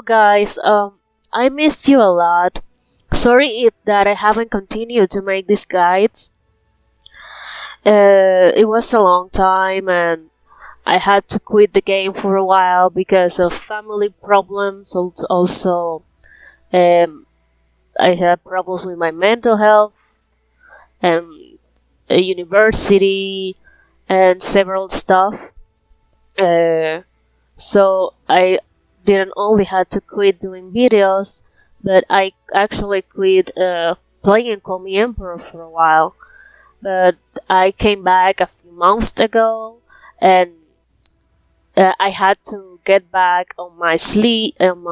Hello guys, I missed you a lot. Sorry that I haven't continued to make these guides. It was a long time and I had to quit the game for a while because of family problems. Also, um, I had problems with my mental health and a university and several stuff. Uh, so I didn't only had to quit doing videos, but I actually quit playing Call Me Emperor for a while. But I came back a few months ago, and I had to get back on my speed, and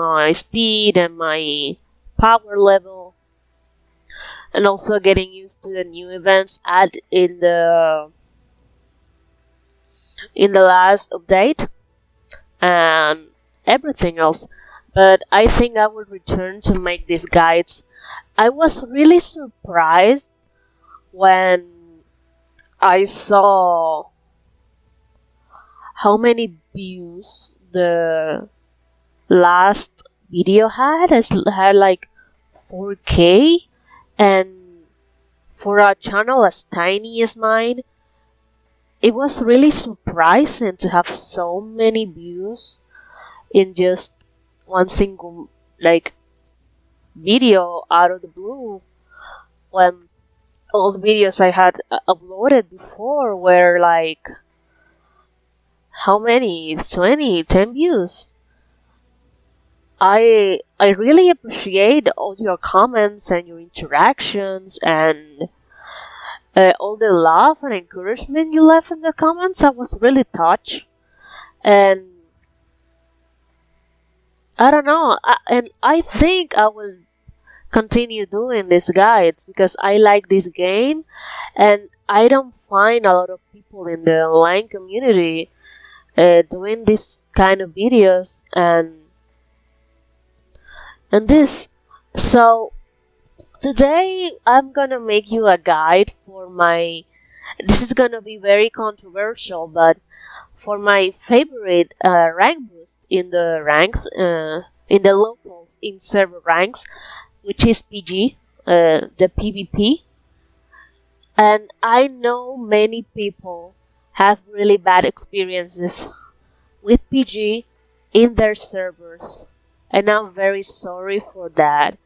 my power level, and also getting used to the new events added in the last update and everything else. But I think I will return to make these guides. I was really surprised when I saw how many views the last video had. It had like 4K, and for a channel as tiny as mine, it was really surprising to have so many views in just one single video out of the blue, when all the videos I had uploaded before were like, how many? 20, 10 views. I really appreciate all your comments and your interactions and all the love and encouragement you left in the comments. I was really touched, and I don't know, and I think I will continue doing these guides because I like this game, and I don't find a lot of people in the online community doing this kind of videos and this. So today I'm gonna make you a guide for my. This is gonna be very controversial, but for my favorite rank boost in the ranks, in the locals in server ranks, which is PG, the PvP. And I know many people have really bad experiences with PG in their servers, and I'm very sorry for that.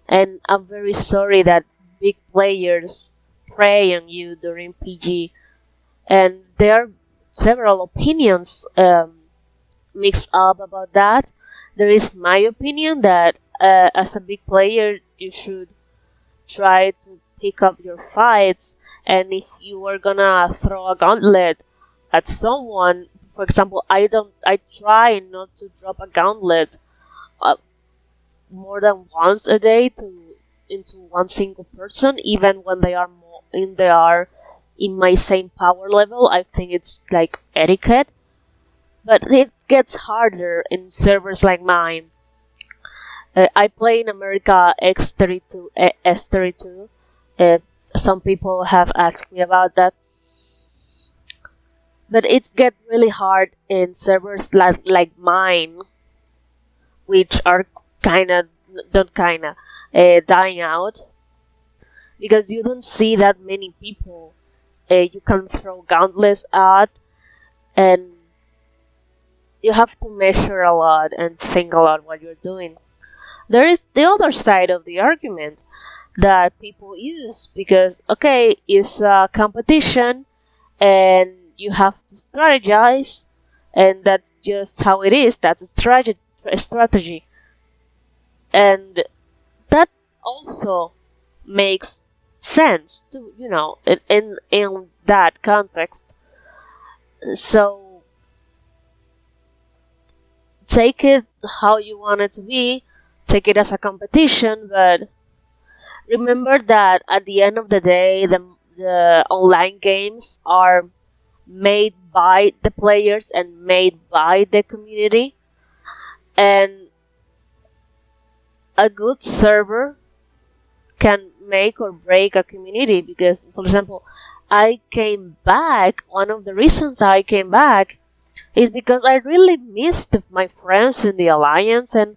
And I'm very sorry that big players prey on you during PG. And there are several opinions mixed up about that. There is my opinion that as a big player, you should try to pick up your fights, and if you are gonna throw a gauntlet at someone, for example, I try not to drop a gauntlet more than once a day into one single person, even when they are in my same power level. I think it's like etiquette, but it gets harder in servers like mine. I play in America X32, S32. Some people have asked me about that, but it's get really hard in servers like mine, which are dying out, because you don't see that many people you can throw gauntlets at, and you have to measure a lot and think a lot what you're doing. There is the other side of the argument that people use, because okay, it's a competition and you have to strategize, and that's just how it is. That's a strategy, and that also makes sense to in that context. So take it how you want it to be, take it as a competition, but remember that at the end of the day, the online games are made by the players and made by the community, and a good server can make or break a community. Because, for example, I came back. One of the reasons I came back is because I really missed my friends in the alliance, and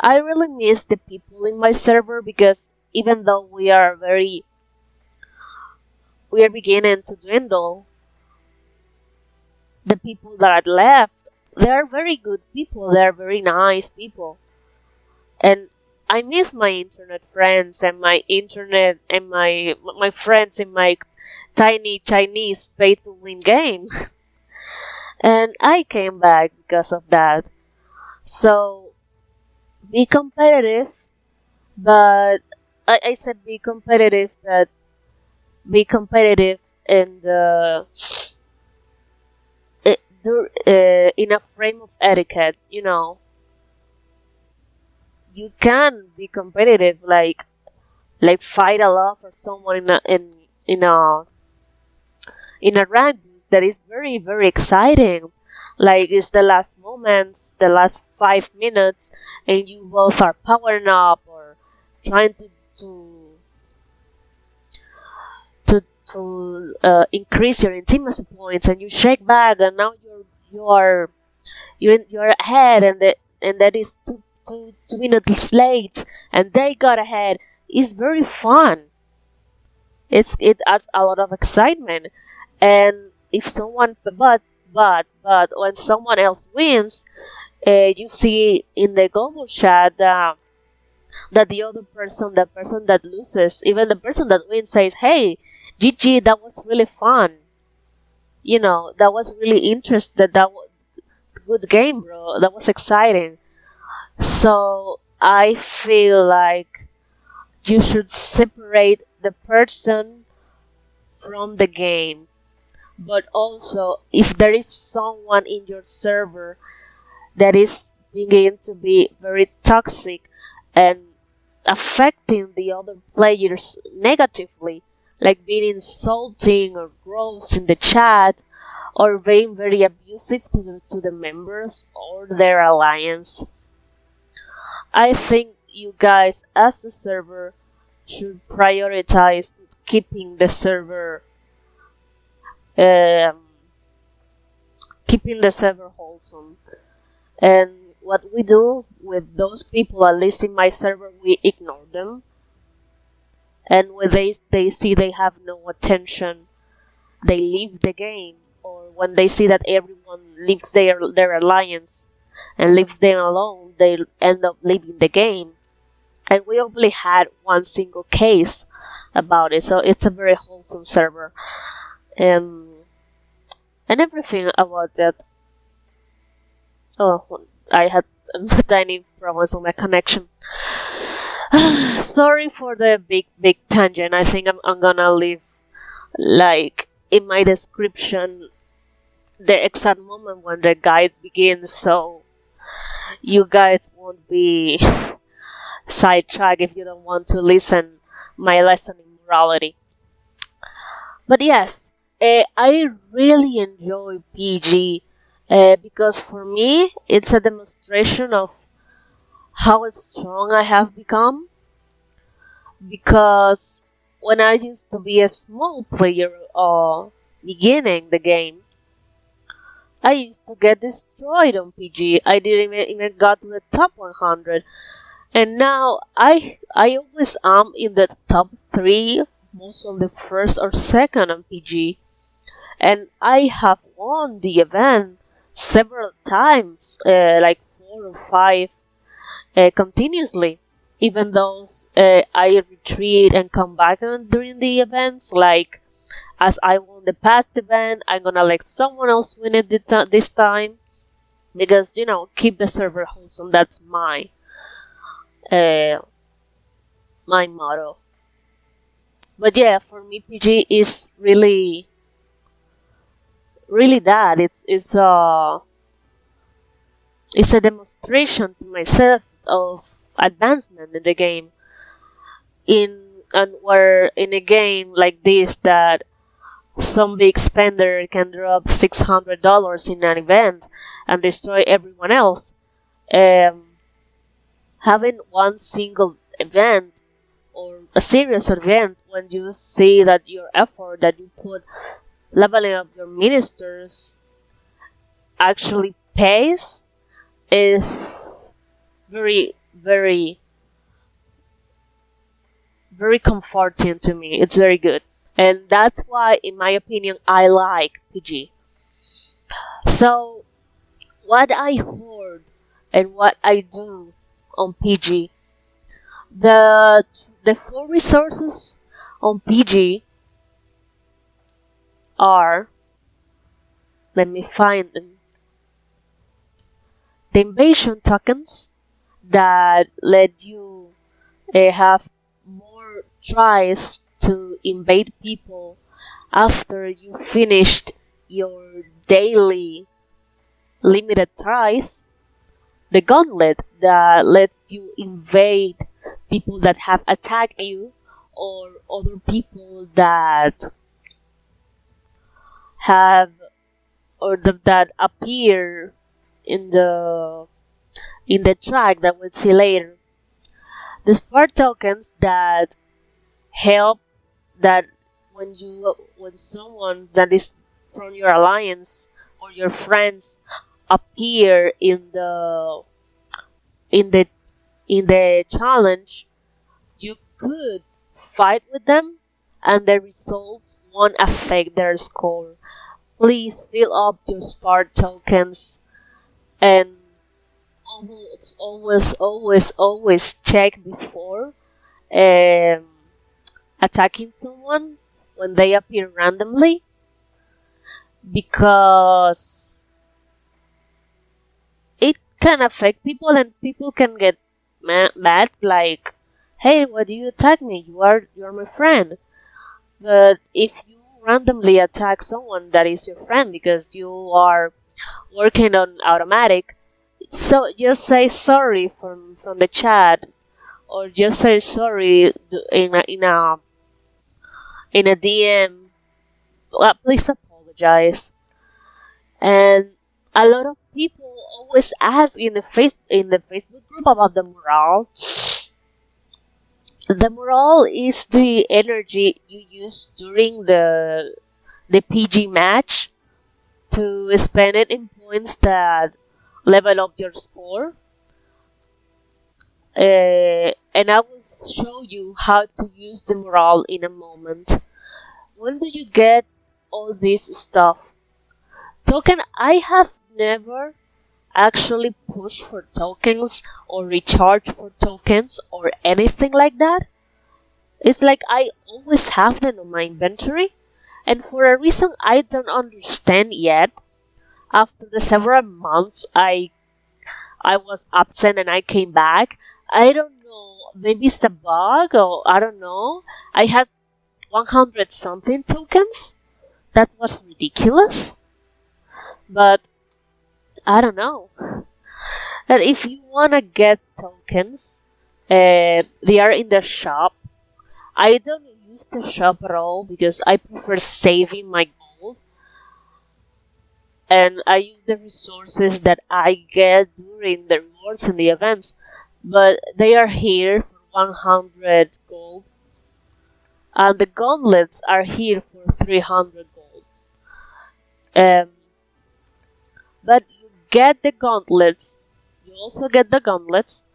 I really miss the people in my server because even though we are beginning to dwindle, the people that are left, they are very good people. They are very nice people, and I miss my internet friends and my friends in my tiny Chinese pay to win game. And I came back because of that. So be competitive, but I said be competitive and in a frame of etiquette. You can be competitive, like fight a lot for someone in a rank boost that is very very exciting. Like it's the last moments, the last 5 minutes, and you both are powering up or trying to increase your intimacy points, and you shake back, and now you're ahead, and that is two minutes late, and they got ahead. It's very fun. It adds a lot of excitement, and if someone but when someone else wins, you see in the global chat that the other person, the person that loses, even the person that wins, says, "Hey, GG, that was really fun. That was really interesting. That was good game, bro. That was exciting." So I feel like you should separate the person from the game. But also, if there is someone in your server that is beginning to be very toxic and affecting the other players negatively, like being insulting or gross in the chat, or being very abusive to the members or their alliance, I think you guys as a server should prioritize um, keeping the server wholesome. And what we do with those people, at least in my server, we ignore them. And when they see they have no attention, they leave the game. Or when they see that everyone leaves their alliance and leaves them alone, they end up leaving the game. And we only had one single case about it, so it's a very wholesome server. And everything about that. Oh, I had tiny problems with my connection. Sorry for the big tangent. I think I'm gonna leave, like, in my description, the exact moment when the guide begins, so you guys won't be sidetracked if you don't want to listen my lesson in morality. But yes, I really enjoy PG because for me it's a demonstration of how strong I have become. Because when I used to be a small player beginning the game, I used to get destroyed on PG. I didn't even got to the top 100. And now I always am in the top 3, most of the first or second on PG. And I have won the event several times, like 4 or 5 continuously. Even though I retreat and come back during the events, like as I won the past event, I'm gonna let someone else win it this time, because keep the server wholesome. That's my motto. But yeah, for me, PG is really that. It's a demonstration to myself of advancement in the game. Where in a game like this, that some big spender can drop $600 in an event and destroy everyone else. Having one single event or a serious event, when you see that your effort that you put leveling up your ministers actually pays, is very very, very comforting to me. It's very good. And that's why, in my opinion, I like PG. So, what I hoard and what I do on PG, the the four resources on PG are, let me find them. The invasion tokens that let you have more tries to invade people after you finished your daily limited tries. The gauntlet that lets you invade people that have attacked you or other people that have that appear in the track that we'll see later. The spark tokens that help that when someone that is from your alliance or your friends appear in the in the challenge, you could fight with them and the results won't affect their score. Please fill up your spark tokens and always check before um, attacking someone when they appear randomly, because it can affect people and people can get mad, like, hey, why do you attack me? You're my friend. But if you randomly attack someone that is your friend because you are working on automatic, so just say sorry from the chat, or just say sorry in a DM. Please apologize. And a lot of people always ask in the Facebook group about the morale. The morale is the energy you use during the PG match to spend it in points that level up your score. And I will show you how to use the morale in a moment. When do you get all this stuff? Token, I have never actually pushed for tokens or recharge for tokens or anything like that. It's like I always have them on my inventory, and for a reason I don't understand yet, after the several months I was absent and I came back, I don't know, maybe it's a bug or I don't know. I had 100 something tokens. That was ridiculous. But I don't know. And if you wanna get tokens, they are in the shop. I don't use the shop at all because I prefer saving my gold, and I use the resources that I get during the rewards and the events. But they are here for 100 gold, and the gauntlets are here for 300 gold. But you get the gauntlets. You also get the gauntlets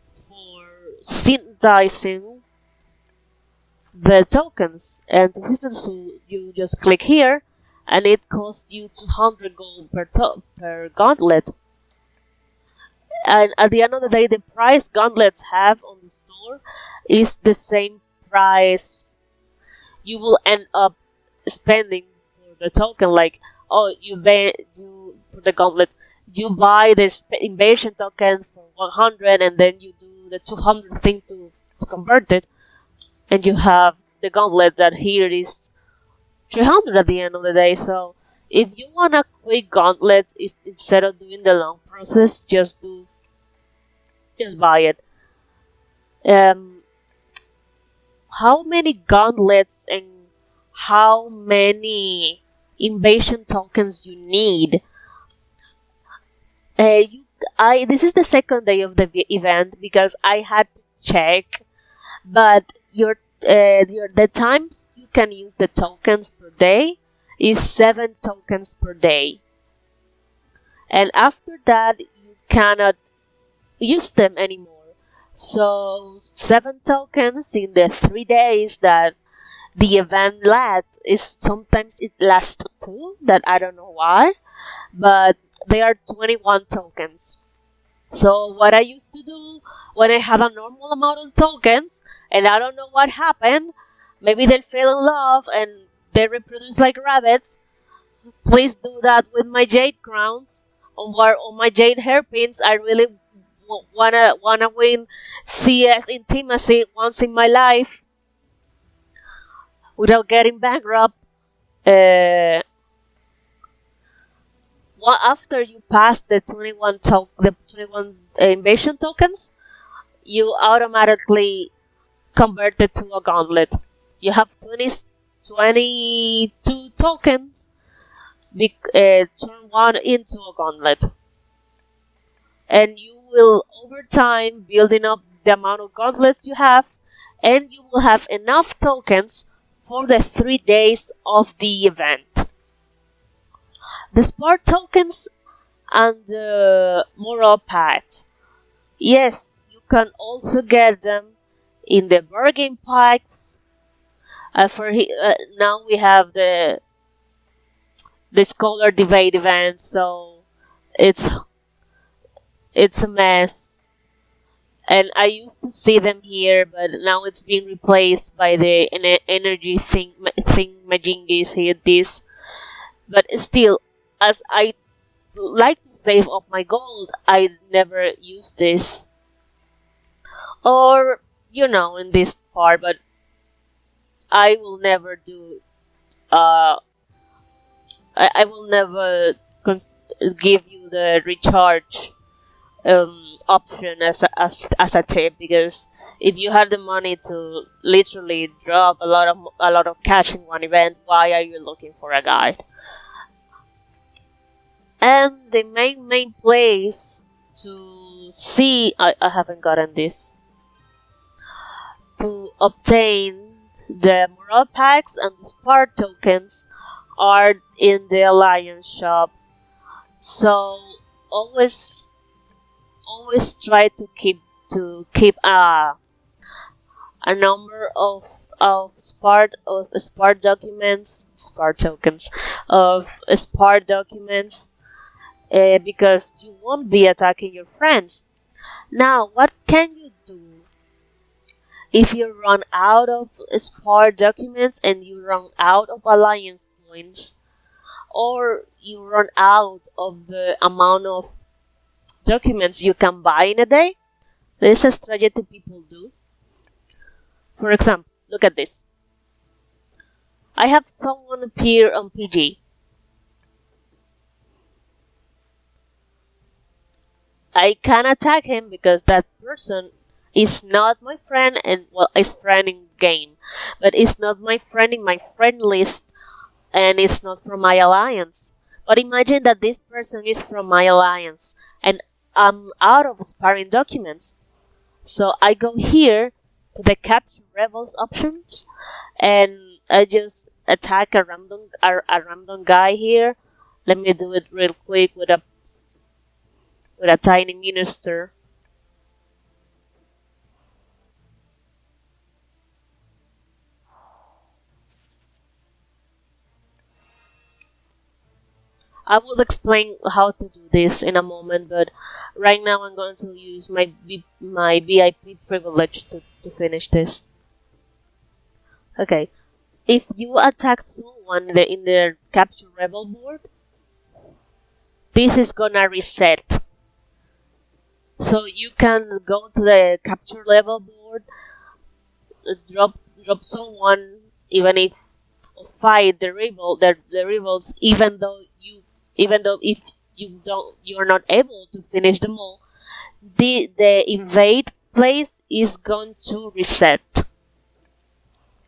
for synthesizing the tokens, and to synthesize, you just click here, and it costs you 200 gold per gauntlet. And at the end of the day, the price gauntlets have on the store is the same price you will end up spending for the token. Like, oh, you for the gauntlet, you buy this invasion token for 100, and then you do the 200 thing to convert it, and you have the gauntlet that here is 300 at the end of the day. So if you want a quick gauntlet, instead of doing the long process, just buy it. How many gauntlets and how many invasion tokens you need? This is the second day of the event because I had to check, but the times you can use the tokens per day is 7 tokens per day, and after that you cannot use them anymore. So 7 tokens in the 3 days that the event lasts. Is sometimes it lasts two. That I don't know why, but they are 21 tokens. So what I used to do when I have a normal amount of tokens and I don't know what happened, maybe they fell in love and they reproduce like rabbits. Please do that with my jade crowns on my jade hairpins. I really wanna win CS intimacy once in my life without getting bankrupt. Uh, After you pass the 21 invasion tokens, you automatically convert it to a gauntlet. You have 22 tokens. Turn one into a gauntlet, and you will over time building up the amount of gauntlets you have, and you will have enough tokens for the 3 days of the event. The spark tokens and the moral packs. Yes, you can also get them in the bargain packs. Now we have the scholar debate event, so it's a mess. And I used to see them here, but now it's being replaced by the energy thing majingis here. This, but still, as I like to save up my gold, I never use this. Or, in this part, but I will never do, I will never give you the recharge option as a tip, because if you have the money to literally drop a lot of cash in one event, why are you looking for a guide? And the main place to see, I haven't gotten this, to obtain the moral packs and the spark tokens are in the alliance shop. So always try to keep a number of spark documents, spark tokens, of spark documents, because you won't be attacking your friends. Now, what can you do if you run out of spark documents and you run out of alliance points, or you run out of the amount of documents you can buy in a day? This is a strategy people do. For example, look at this. I have someone appear on PG. I can attack him because that person is not my friend, and is friend in game, but is not my friend in my friend list, and it's not from my alliance. But imagine that this person is from my alliance, and I'm out of sparring documents. So I go here to the capture rebels options, and I just attack a random guy here. Let me do it real quick with a tiny minister. I will explain how to do this in a moment, but right now I'm going to use my VIP privilege to finish this. Okay, if you attack someone in their capture rebel board, this is gonna reset. So you can go to the capture level board, drop someone, even if fight the rebels, even though if you are not able to finish them all, the invade place is going to reset.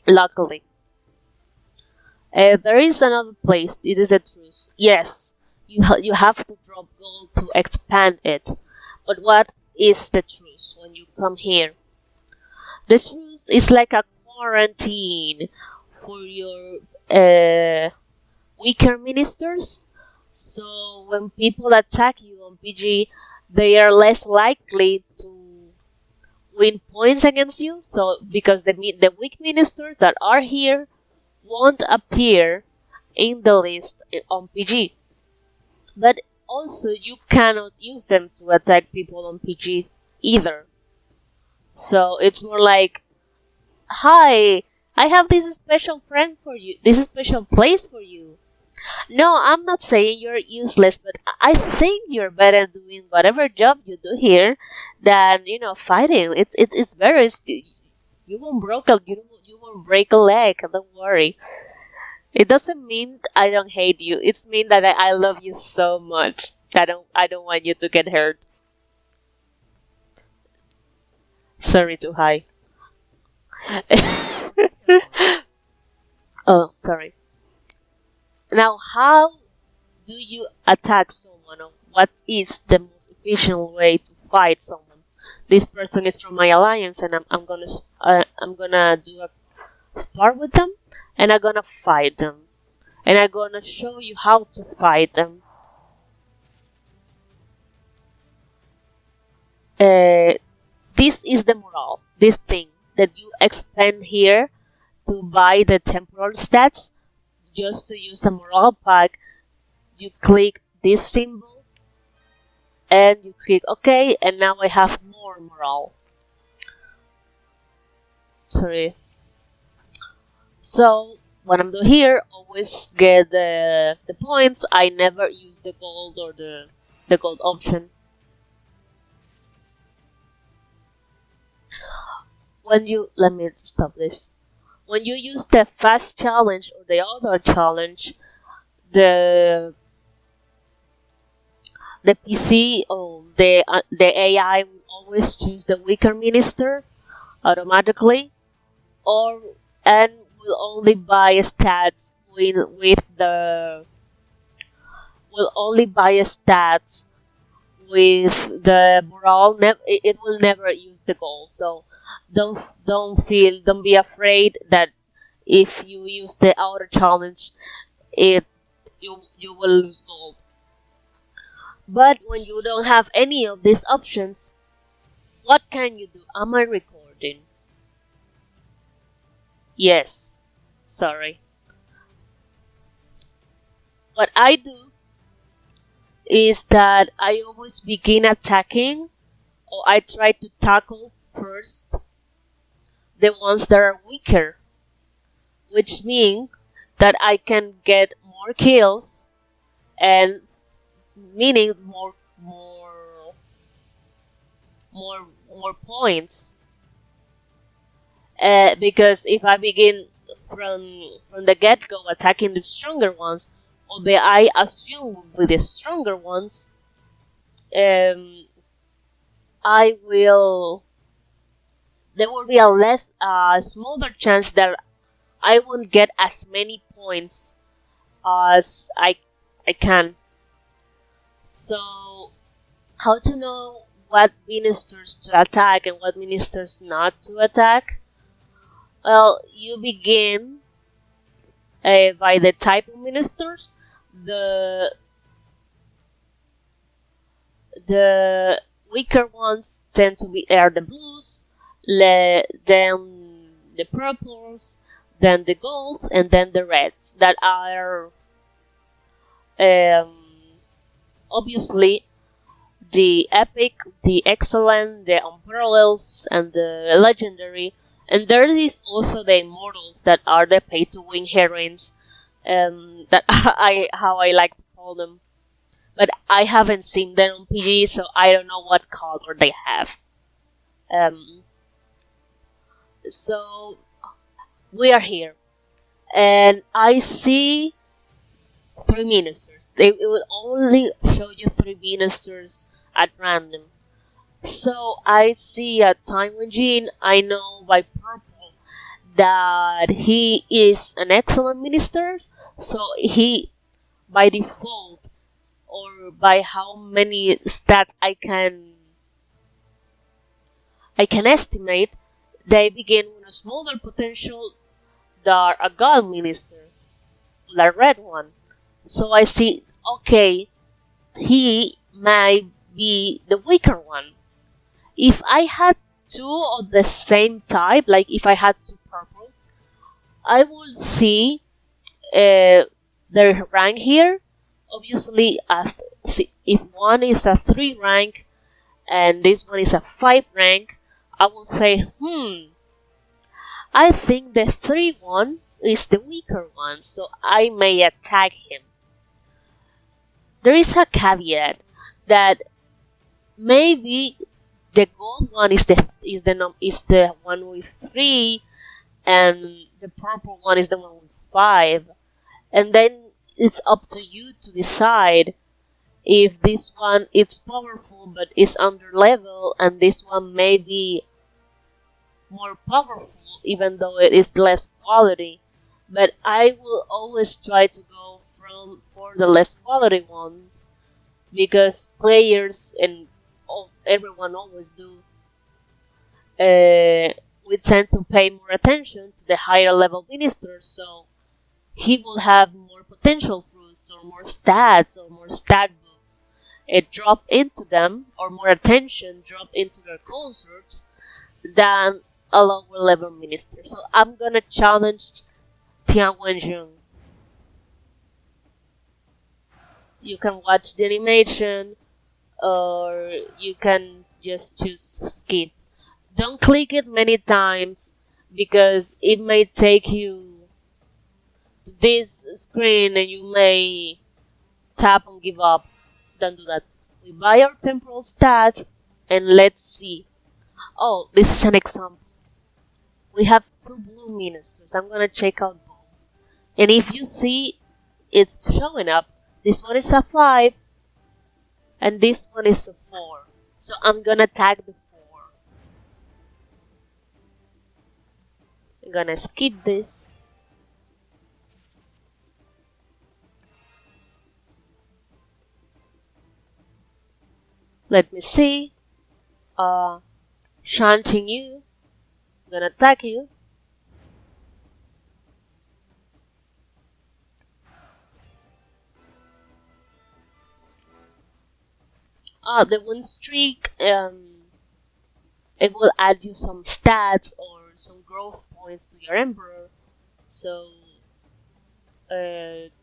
Luckily, there is another place. It is the truce. Yes, you have to drop gold to expand it. But what is the truce when you come here? The truce is like a quarantine for your weaker ministers. So when people attack you on PG, they are less likely to win points against you. So because the weak ministers that are here won't appear in the list on PG. But also you cannot use them to attack people on PG either. So it's more like, hi, I have this special friend for you, this special place for you. No, I'm not saying you're useless, but I think you're better doing whatever job you do here than fighting. It's better. You won't you won't break a leg. Don't worry. It doesn't mean I don't hate you. It's mean that I love you so much. I don't want you to get hurt. Sorry, too high. Oh, sorry. Now, how do you attack someone? Or what is the most efficient way to fight someone? This person is from my alliance, and I'm gonna do a spar with them, and I'm gonna fight them, and I'm gonna show you how to fight them. This is the morale. This thing that you expend here to buy the temporal stats. Just to use a morale pack, you click this symbol and you click OK, and now I have more morale. Sorry. So when I'm here, always get the points. I never use the gold or the gold option. Let me stop this. When you use the fast challenge or the other challenge, the PC or the AI will always choose the weaker minister automatically, and will only buy stats with the morale. It will never use the gold. So don't be afraid that if you use the outer challenge, you will lose gold. But when you don't have any of these options, what can you do? Am I recording? Yes. Sorry. What I do is that I always begin attacking, or I try to tackle first the ones that are weaker, which means that I can get more kills and meaning more points. Because if I begin from the get go attacking the stronger ones, or I assume with the stronger ones, there will be a smaller chance that I won't get as many points as I can. So, how to know what ministers to attack and what ministers not to attack? Well, you begin by the type of ministers. The weaker ones tend to be the blues, then the purples, then the golds, and then the reds that are obviously the epic, the excellent, the unparalleled, and the legendary. And there is also the immortals that are the pay-to-win heroines, that how I like to call them. But I haven't seen them on PG, so I don't know what color they have. So we are here, and I see 3 ministers. It will only show you 3 ministers at random. So I see a Taiwan Jin. I know by purple that he is an excellent minister. So he, by default, or by how many stats I can estimate, they begin with a smaller potential than a god minister, the red one. So I see, okay, he might be the weaker one. If I had two of the same type, like if I had two purples, I will see their rank here. Obviously, see, if one is a 3 rank and this one is a 5 rank, I will say, I think the 3 one is the weaker one, so I may attack him. There is a caveat that maybe the gold one is the one with 3, and the purple one is the one with 5, and then it's up to you to decide if this one is powerful but is under level, and this one may be more powerful even though it is less quality. But I will always try to go for the less quality ones, because players and everyone always do. We tend to pay more attention to the higher level ministers, so he will have more potential fruits or more stats or more stat books drop into them, or more attention drop into their consorts than a lower level minister. So I'm gonna challenge Tian Wenjun. You can watch the animation, or you can just choose skip. Don't click it many times, because it may take you to this screen and you may tap and give up. Don't do that. We buy our temporal stat and let's see. Oh, this is an example. We have 2 blue ministers. I'm gonna check out both. And if you see, it's showing up. This one is a 5 and this one is a 4. So I'm gonna tag the 4. I'm gonna skip this. Let me see. Shanting you. I'm gonna attack you. The win streak, it will add you some stats or some growth points to your emperor. So,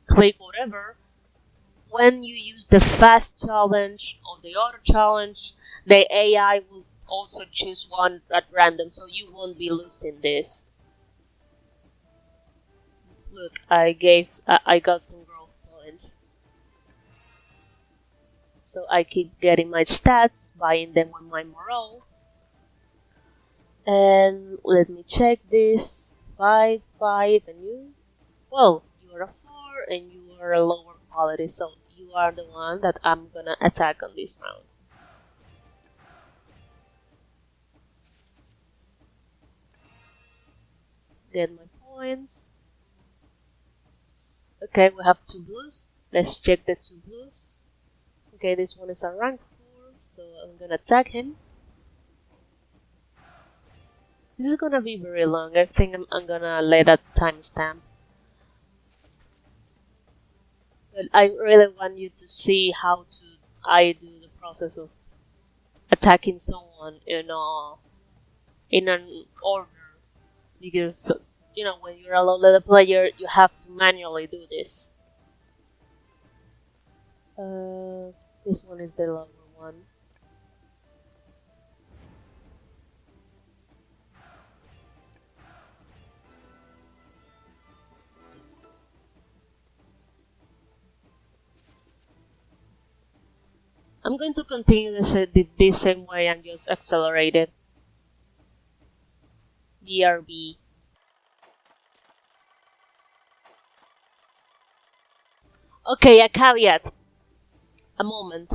click whatever. When you use the fast challenge or the auto challenge, the AI will also choose one at random, so you won't be losing this. Look, I got some growth points. So I keep getting my stats, buying them on my morale. And let me check this. 5, 5, and you? Well, you are a 4 and you are a lower quality, so you are the one that I'm gonna attack on this round. Get my points. Okay, we have 2 blues. Let's check the 2 blues. Okay, this one is a rank 4, so I'm gonna attack him. This is gonna be very long. I think I'm gonna let a timestamp. But I really want you to see how I do the process of attacking someone in an order. Because, when you're a low level player, you have to manually do this. This one is the lower one. I'm going to continue this same way and just accelerate it. BRB. Okay, a caveat. A moment.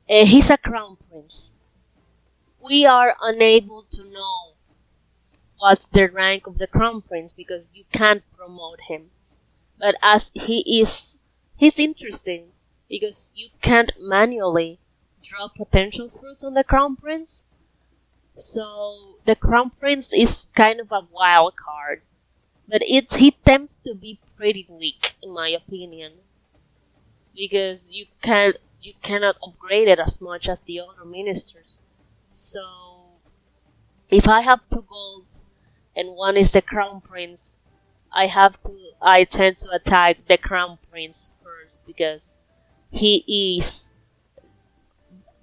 He's a crown prince. We are unable to know what's the rank of the crown prince because you can't promote him. But as he's interesting because you can't manually drop potential fruits on the crown prince. So the crown prince is kind of a wild card, but he tends to be pretty weak in my opinion, because you cannot upgrade it as much as the other ministers. So if I have two goals and one is the crown prince, I tend to attack the crown prince first because he is,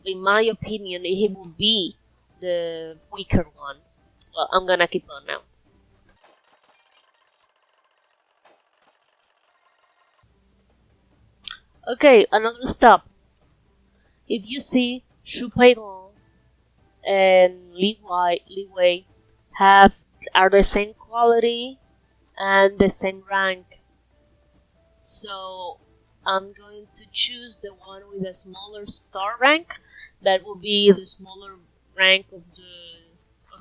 in my opinion, he will be the weaker one. Well, I'm gonna keep on now. Okay, another step. If you see Shu Peidong and Li Wei have are the same quality and the same rank, so I'm going to choose the one with a smaller star rank. That will be the smaller rank of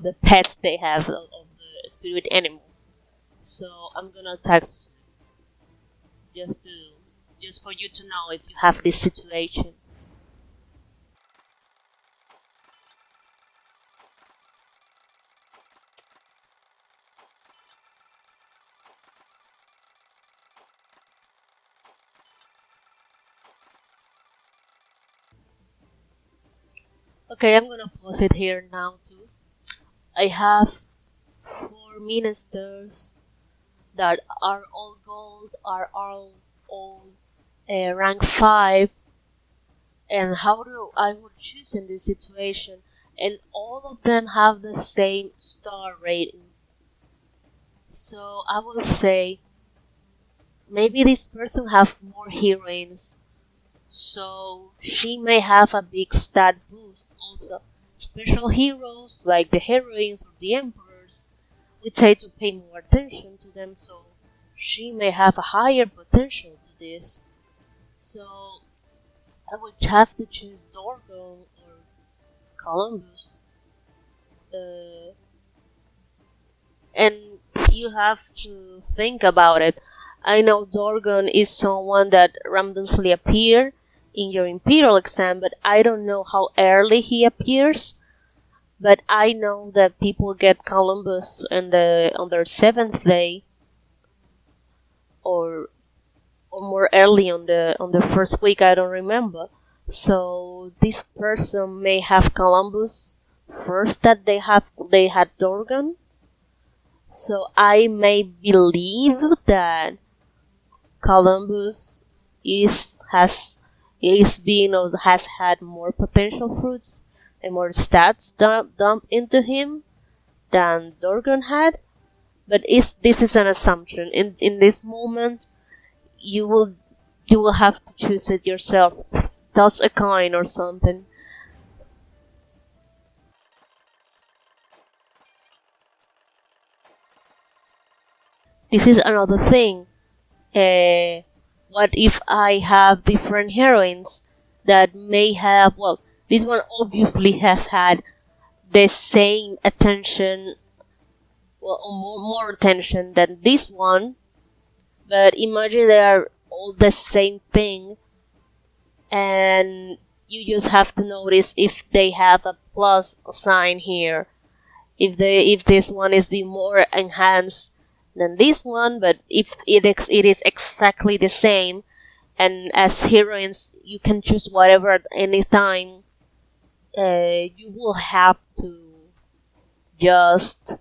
the pets they have of the spirit animals. So I'm gonna attack just to just for you to know if you have this situation. Okay, I'm gonna pause it here now too. I have four ministers that are all gold, are all rank 5, and how do I would choose in this situation? And all of them have the same star rating. So I will say maybe this person have more heroines, so she may have a big stat boost also. Special heroes like the heroines or the emperors, we tend to pay more attention to them, so she may have a higher potential to this. So I would have to choose Dorgon or Columbus. Uh, and you have to think about it. I know Dorgon is someone that randomly appear in your Imperial exam, but I don't know how early he appears. But I know that people get Columbus on their 7th day, or more early on the first week. I don't remember. So this person may have Columbus first that they had Dorgon. So I may believe that Columbus has had more potential fruits and more stats dumped into him than Dorgon had. But this is an assumption. In this moment, you will have to choose it yourself. Toss a coin or something. This is another thing. What if I have different heroines that may have, well, this one obviously has had the same attention, well, more attention than this one, but imagine they are all the same thing, and you just have to notice if they have a plus sign here. If this one is be more enhanced than this one, but if it is exactly the same, and as heroines you can choose whatever at any time, you will have to just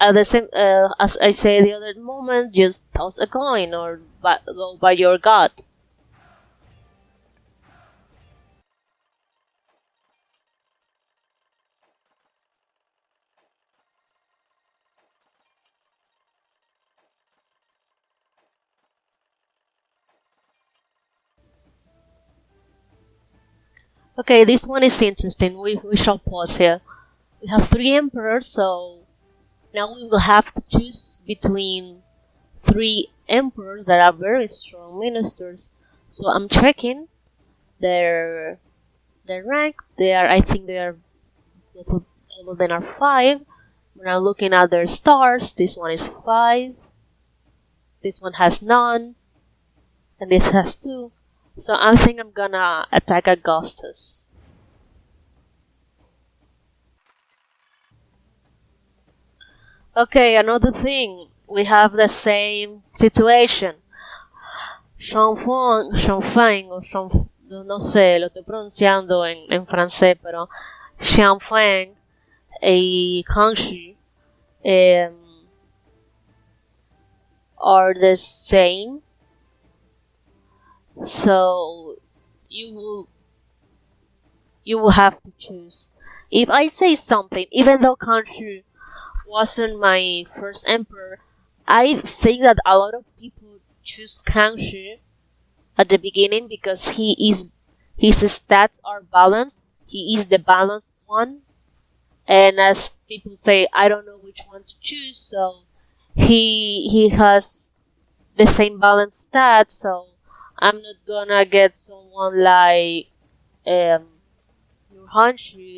at the same as I say the other moment, just toss a coin or go by your gut. Okay, this one is interesting. We shall pause here. We have 3 emperors, so now we will have to choose between 3 emperors that are very strong ministers. So I'm checking their rank. I think they are all of them are 5. When I'm looking at their stars, this one is 5. This one has none, and this has 2. So I think I'm gonna attack Augustus. Okay, another thing. We have the same situation. Chanfang o no sé, lo estoy pronunciando en francés, pero Xiangfang, a Kangshu, um, are the same. So you will you will have to choose. If I say something, even though Kangshu wasn't my first emperor, I think that a lot of people choose Kangshu at the beginning because his stats are balanced. He is the balanced one, and as people say, I don't know which one to choose. So he has the same balanced stats. So I'm not gonna get someone like Hanshu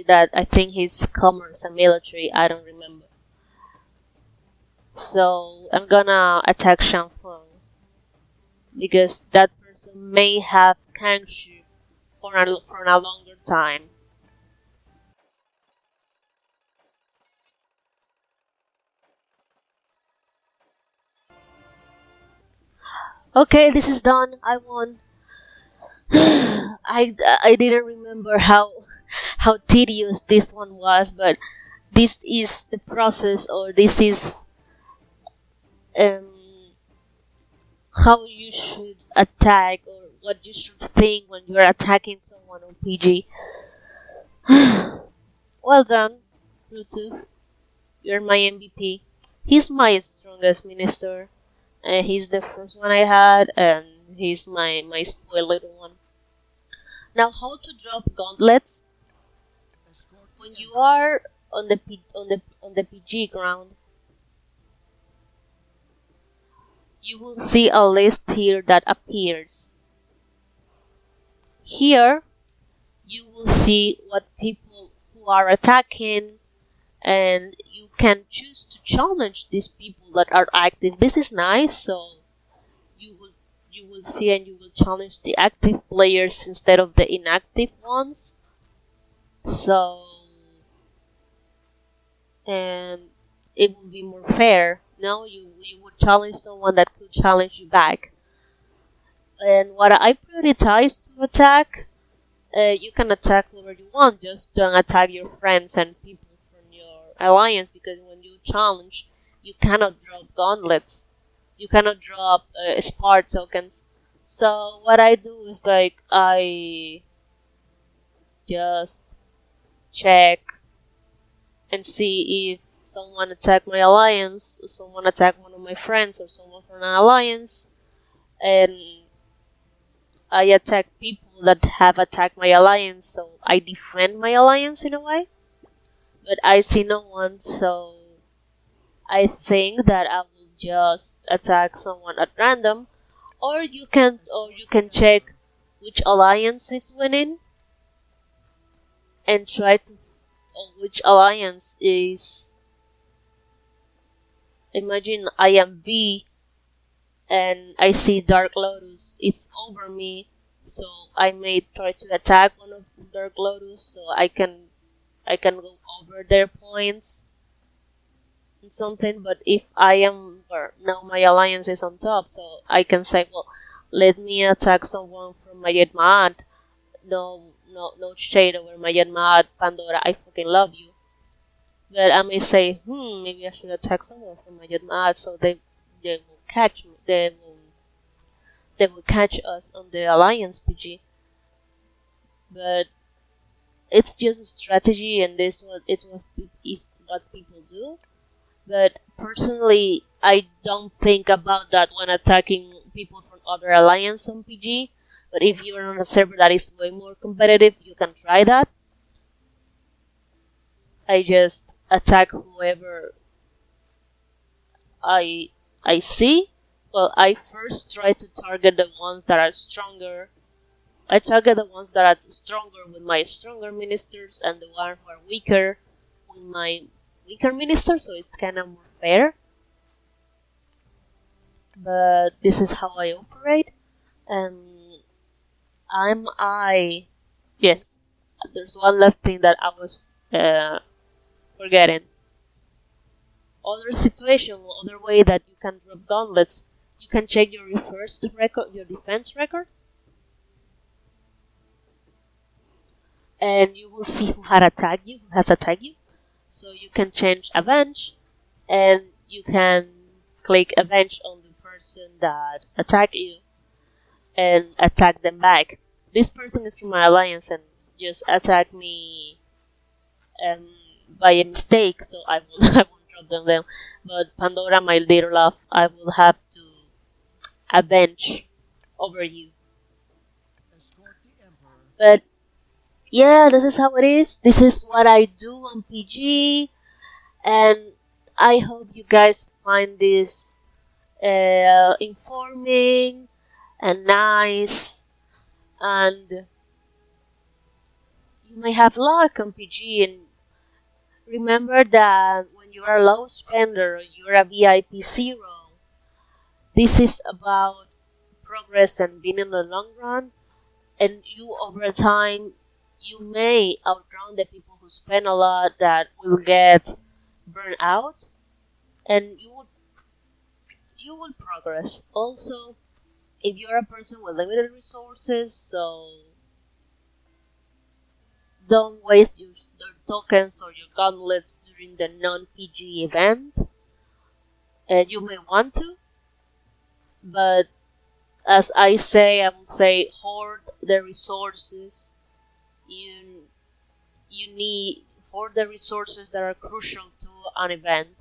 that I think he's commerce and military. I don't remember. So I'm gonna attack Shanfeng because that person may have Kangshu for a longer time. Okay, this is done. I won. I didn't remember how tedious this one was, but this is the process, or this is um how you should attack, or what you should think when you're attacking someone on PG. Well done, Bluetooth. You're my MVP. He's my strongest minister. He's the first one I had, and he's my spoiled little one. Now, how to drop gauntlets when you are on the PG ground? You will see a list here that appears. Here, you will see what people who are attacking, and you can choose to challenge these people that are active. This is nice, so you will see and you will challenge the active players instead of the inactive ones. So, and it will be more fair. Now you would challenge someone that could challenge you back. And what I prioritize to attack, you can attack whoever you want. Just don't attack your friends and people from your alliance, because when you challenge, you cannot drop gauntlets. You cannot drop Spart tokens. So what I do is like I just check and see if someone attack my alliance, or someone attack one of my friends, or someone from an alliance, and I attack people that have attacked my alliance. So I defend my alliance in a way, but I see no one, so I think that I will just attack someone at random, or you can check which alliance is winning and try to or which alliance is. Imagine I am V and I see Dark Lotus. It's over me, so I may try to attack one of Dark Lotus so I can go over their points and something. But if I am, or now my alliance is on top, so I can say, well, let me attack someone from Mayed Maat. No shade over Mayed Maat, Pandora. I fucking love you. But I may say, maybe I should attack someone from Mayed Maat, so they will catch me. They will catch us on the alliance PG. But it's just a strategy, and is what people do. But personally, I don't think about that when attacking people from other alliance on PG. But if you're on a server that is way more competitive, you can try that. I just attack whoever I see. Well, I first try to target the ones that are stronger. I target the ones that are stronger with my stronger ministers, and the ones who are weaker with my weaker ministers, so it's kind of more fair. But this is how I operate, and yes, there's one last thing that I was forgetting. Other way that you can drop gauntlets, you can check your defense record, and you will see who has attacked you. So you can change avenge, and you can click avenge on the person that attacked you and attack them back. This person is from my alliance and just attacked me um, by a mistake, so I will I won't drop them then. But Pandora, my little love, I will have to avenge over you. But yeah, this is how it is. This is what I do on PG, and I hope you guys find this informing and nice, and you may have luck on PG. And remember that when you are a low spender, you're a VIP zero. This is about progress and being in the long run, and you over time you may outrun the people who spend a lot that will get burned out, and you will progress. Also, if you're a person with limited resources, so don't waste your tokens or your gauntlets during the non-PG event. And you may want to, but as I will say, hoard the resources. You need hoard the resources that are crucial to an event.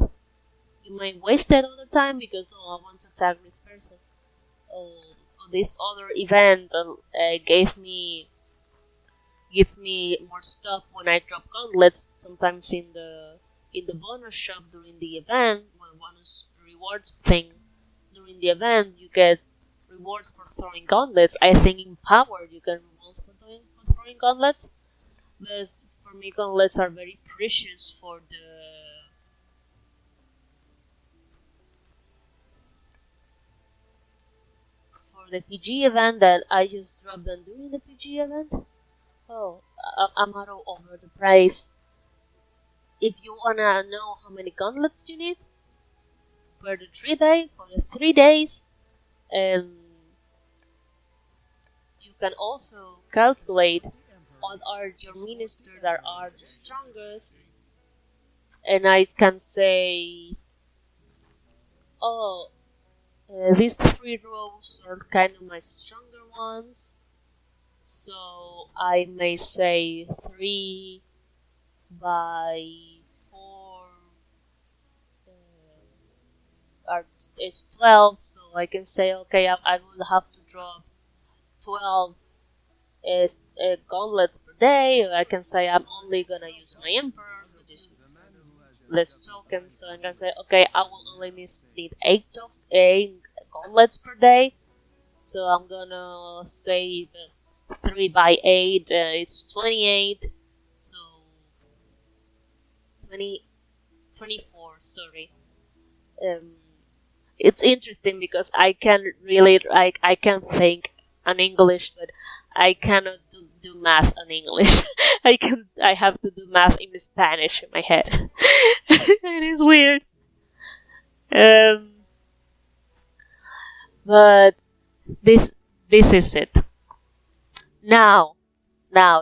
You might waste it all the time because I want to attack this person. This other event gives me more stuff when I drop gauntlets. Sometimes in the bonus shop during the event, when bonus rewards thing during the event, you get rewards for throwing gauntlets. I think in Power you get rewards for throwing gauntlets, but for me gauntlets are very precious for the PG event that I just dropped them during the PG event. Oh, I'm out over the price. If you wanna know how many gauntlets you need for the 3 days, and you can also calculate what are your ministers that are the strongest, and I can say, oh, these 3 rows are kind of my stronger ones, so I may say 3 by 4 it's 12, so I can say, okay, I will have to drop 12 gauntlets per day. Or I can say I'm only gonna use my Emperor, which is less tokens, so I'm gonna say, okay, I will only need 8 gauntlets per day, so I'm gonna save 3 by 8, it's 28, so 24, sorry. It's interesting because I can really, I can think on English, but I cannot do math on English. I have to do math in Spanish in my head. It is weird. But this is it. Now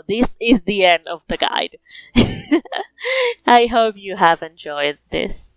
this is the end of the guide. I hope you have enjoyed this.